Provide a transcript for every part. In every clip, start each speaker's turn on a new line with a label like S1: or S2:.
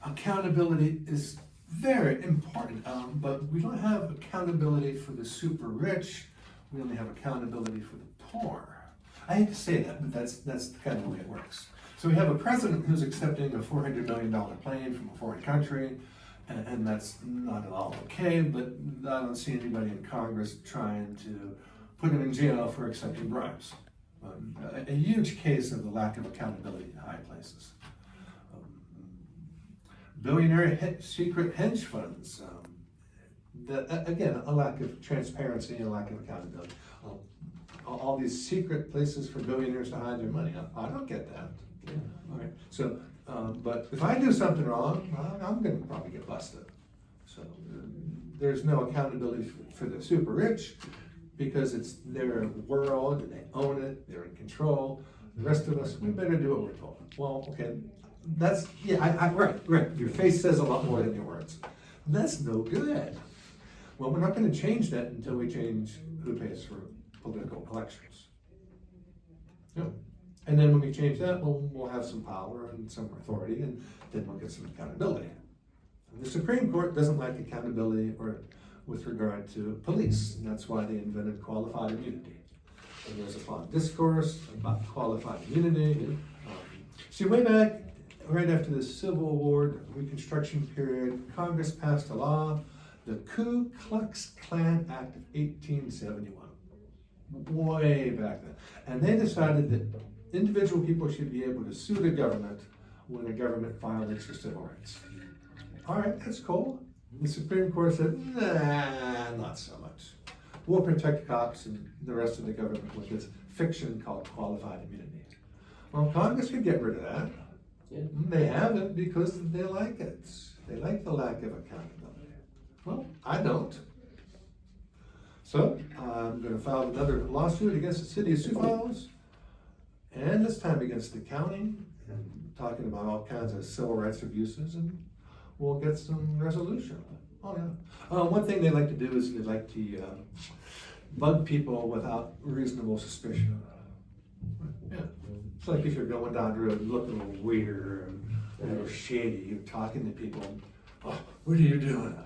S1: accountability is very important, but we don't have accountability for the super rich. We only have accountability for the poor. I hate to say that, but that's kind of the way it works. So we have a president who's accepting a $400 million plane from a foreign country, and that's not at all okay, but I don't see anybody in Congress trying to put him in jail for accepting bribes. A huge case of the lack of accountability in high places. Billionaire secret hedge funds. Again, a lack of transparency and a lack of accountability. All these secret places for billionaires to hide their money. I don't get that. Yeah. All right. So, but if I do something wrong, I'm going to probably get busted. So there's no accountability for the super rich because it's their world and they own it. They're in control. The rest of us, we better do what we're told. Well, okay. That's, yeah, right. Your face says a lot more than your words. That's no good. Well, we're not going to change that until we change who pays for political elections. No. And then when we change that, we'll have some power and some authority, and then we'll get some accountability. And the Supreme Court doesn't like accountability or with regard to police, and that's why they invented qualified immunity. And there's a lot of discourse about qualified immunity. See, way back, right after the Civil War, Reconstruction period, Congress passed a law, the Ku Klux Klan Act of 1871, way back then. And they decided that individual people should be able to sue the government when the government violates their civil rights. All right, that's cool. The Supreme Court said, nah, not so much. We'll protect cops and the rest of the government with this fiction called qualified immunity. Well, Congress could get rid of that. Yeah. They haven't because they like it. They like the lack of accountability. Well, I don't. So I'm going to file another lawsuit against the city of Sioux Falls, and this time against the county, and talking about all kinds of civil rights abuses, and we'll get some resolution. Oh yeah. One thing they like to do is they like to bug people without reasonable suspicion. Yeah. It's like if you're going down the road looking a little weird and a little shady, you're talking to people. Oh, what are you doing?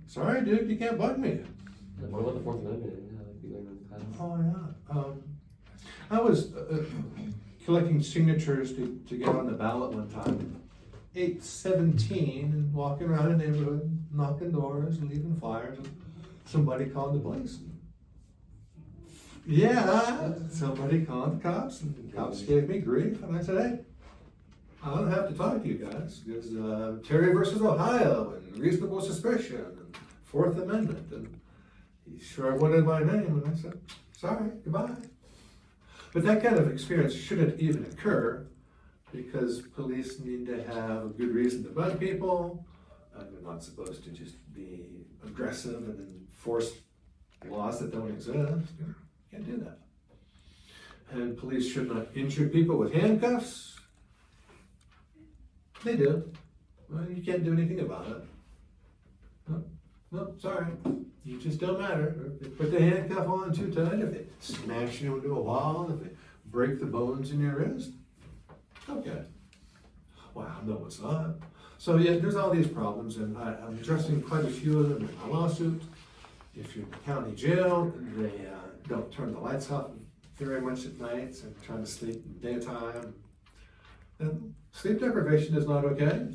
S1: Sorry, dude, you can't bug me.
S2: What about the Fourth Amendment?
S1: Oh yeah. I was collecting signatures to get on the ballot one time. 8:17 and walking around the neighborhood, knocking doors and leaving flyers. And somebody called the police. Yeah, somebody called the cops, and the cops gave me grief, and I said, hey, I don't have to talk to you guys, because Terry versus Ohio, and reasonable suspicion, and Fourth Amendment, and he sure wanted my name, and I said, sorry, goodbye. But that kind of experience shouldn't even occur, because police need to have a good reason to bug people, and they're not supposed to just be aggressive and enforce laws that don't exist. Can't do that. And police should not injure people with handcuffs. They do. Well, you can't do anything about it. No, sorry. You just don't matter. If they put the handcuff on too tight, if they smash you into a wall, if they break the bones in your wrist, okay. Wow, no, it's not. So yeah, there's all these problems, and I'm addressing quite a few of them in my lawsuit. If you're in the county jail, they don't turn the lights off very much at night and try to sleep in the daytime. And sleep deprivation is not okay.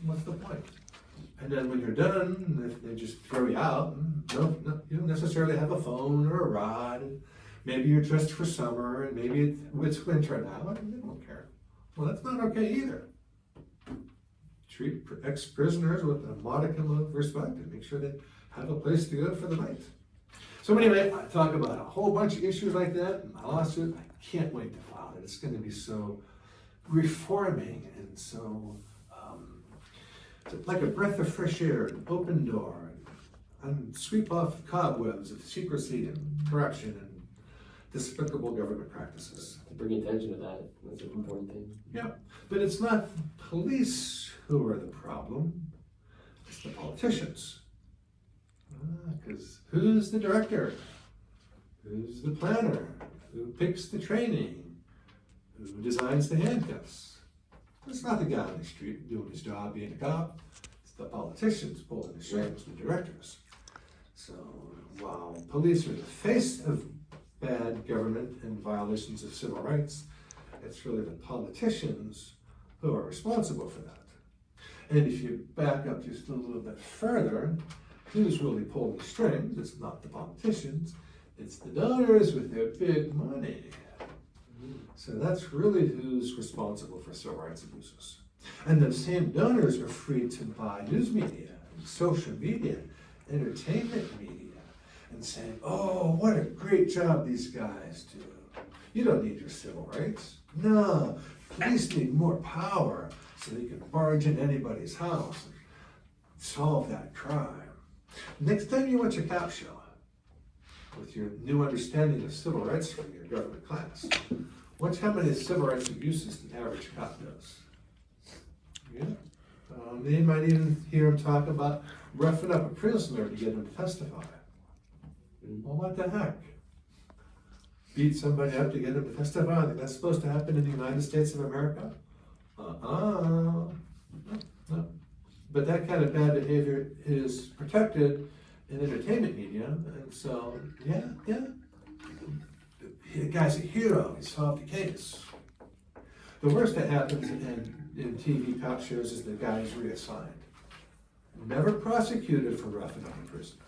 S1: What's the point? And then when you're done, if they just throw you out, no, you don't necessarily have a phone or a rod. And maybe you're dressed for summer, and maybe it's winter now, and they don't care. Well, that's not okay either. Treat ex-prisoners with a modicum of respect and make sure they have a place to go for the night. So anyway, I talk about a whole bunch of issues like that in my lawsuit. I can't wait to file it. It's going to be so reforming and so like a breath of fresh air, an open door, and sweep off the cobwebs of secrecy and corruption and despicable government practices.
S2: To bring attention to that, that's an important thing.
S1: Yeah, but it's not police who are the problem, it's the politicians. Because who's the director? Who's the planner? Who picks the training? Who designs the handcuffs? It's not the guy on the street doing his job being a cop. It's the politicians pulling the strings, the directors. So while police are the face of bad government and violations of civil rights, it's really the politicians who are responsible for that. And if you back up just a little bit further, who's really pulling the strings? It's not the politicians, it's the donors with their big money. So that's really who's responsible for civil rights abuses. And those same donors are free to buy news media, social media, entertainment media, and saying, oh, what a great job these guys do. You don't need your civil rights. No, police need more power so they can barge in anybody's house and solve that crime. Next time you watch a cop show, with your new understanding of civil rights from your government class, watch how many civil rights abuses the average cop does. Yeah. They might even hear him talk about roughing up a prisoner to get him to testify. Well, what the heck? Beat somebody up to get him to testify? I think that's supposed to happen in the United States of America? No. But that kind of bad behavior is protected in entertainment media, and so, yeah. The guy's a hero, he solved the case. The worst that happens in TV cop shows is the guy is reassigned. Never prosecuted for roughing up a prisoner.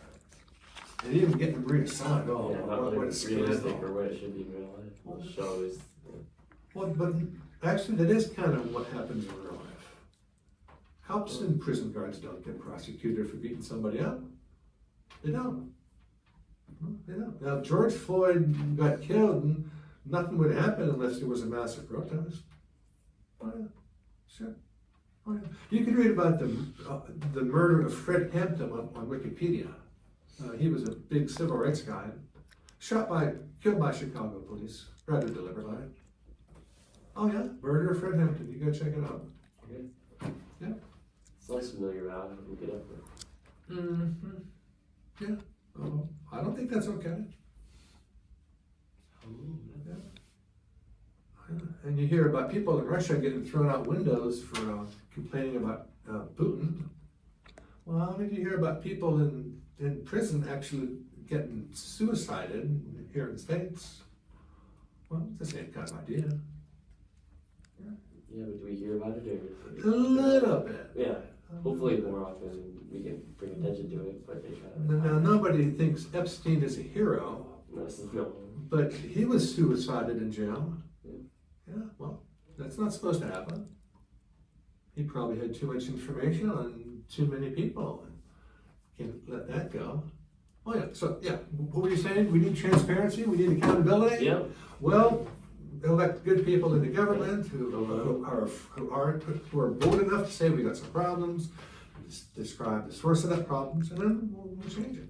S1: And even getting him reassigned, oh,
S2: Yeah, not
S1: what
S2: really
S1: a
S2: realistic
S1: scandal.
S2: or what it should be in real life. The show is,
S1: Well, but actually, that is kind of what happens in real life. Cops and prison guards don't get prosecuted for beating somebody up. They don't. They don't. Now, George Floyd got killed and nothing would happen unless there was a massive protest. Oh yeah, sure. Oh yeah. You can read about the murder of Fred Hampton on Wikipedia. He was a big civil rights guy, killed by Chicago police, rather deliberately. Oh yeah, murder of Fred Hampton. You go check it out.
S2: okay.
S1: Yeah.
S2: Sounds familiar, but I don't look it up.
S1: Mm-hmm. Yeah. Oh, I don't think that's okay. Yeah. And you hear about people in Russia getting thrown out windows for complaining about Putin. Well, how did you hear about people in prison actually getting suicided here in the States? Well, it's the same kind of idea.
S2: Yeah, but do we hear about it
S1: A little bit.
S2: Yeah, hopefully more often we can bring attention to it, but they try to.
S1: Now, nobody thinks Epstein is a hero,
S2: No.
S1: but he was suicided in jail.
S2: Yeah.
S1: Yeah, well, that's not supposed to happen. He probably had too much information on too many people and can't let that go. Oh yeah, so yeah, what were you saying? We need transparency, we need accountability?
S2: Yeah.
S1: Well, elect good people into government who are bold enough to say we got some problems, describe the source of that problems, and then we'll change it.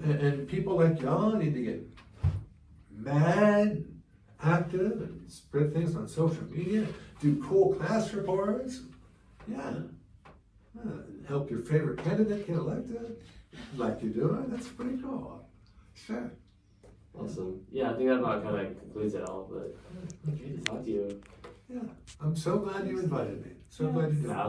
S1: And people like y'all need to get mad, active, and spread things on social media, do cool class reports. Yeah. Help your favorite candidate get elected, like you're doing. That's pretty cool. Sure.
S2: Awesome. Yeah, I think that about kind of concludes it all, but great to talk to you.
S1: Yeah. I'm so glad you invited me. So glad you did.
S2: Yeah,